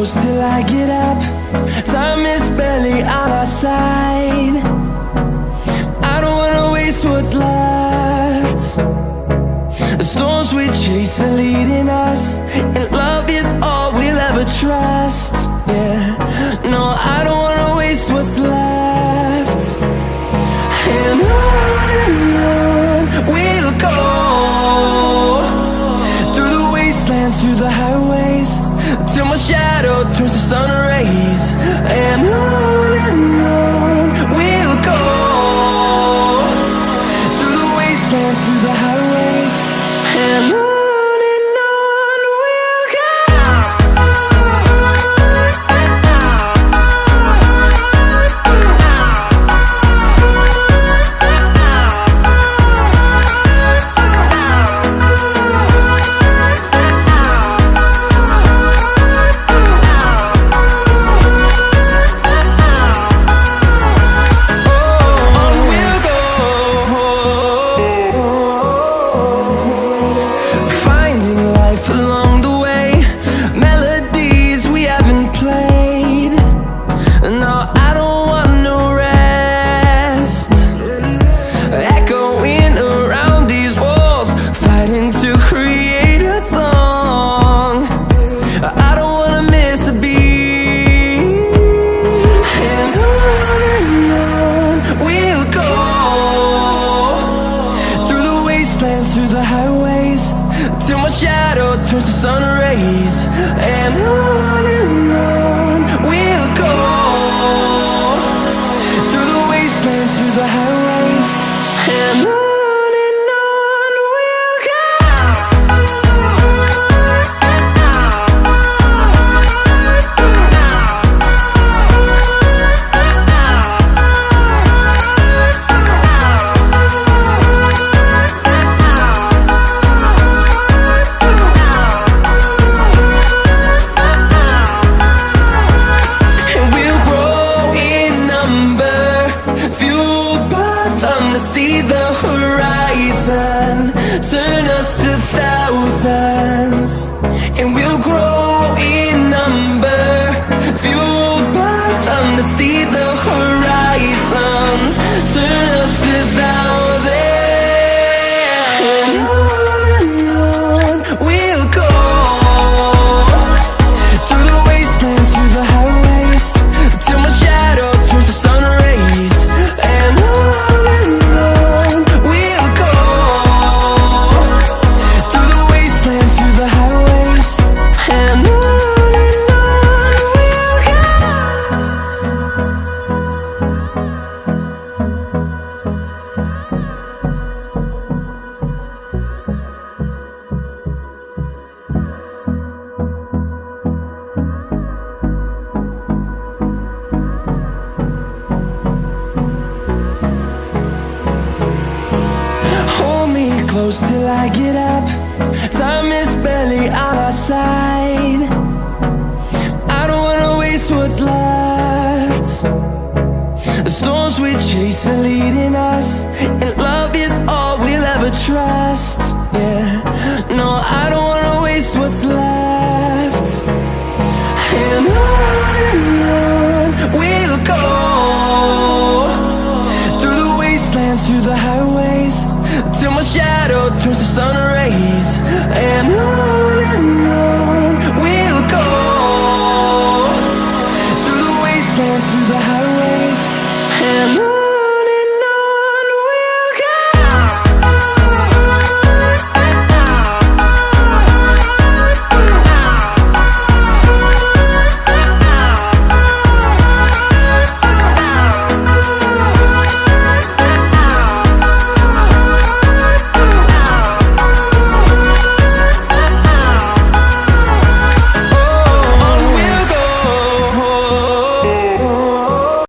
close till I get up. Time is barely on our side. I don't wanna waste what's left. The storms we chase are leading us, and love is all we'll ever trust. Yeah, no, I don't wanna waste what's left. And on we'll go, through the wastelands, through the highways, till my shadow turns to sun rays. And on we'll go, through the wastelands, through the highways, and on we'll go. Through the highways, till my shadow turns to sun rays. And on we'll go, through the wastelands, through the highways, and on we'll go. See the horizon, turn us to thousands, and we'll grow in number, fueled by them. To see the horizon, turn us to thousands, and on we'll go, through the wastelands, through the highways, till my shadow turns to sun rays. And close till I get up. Time is barely on our side. I don't wanna waste what's left. The storms we chase are leading us,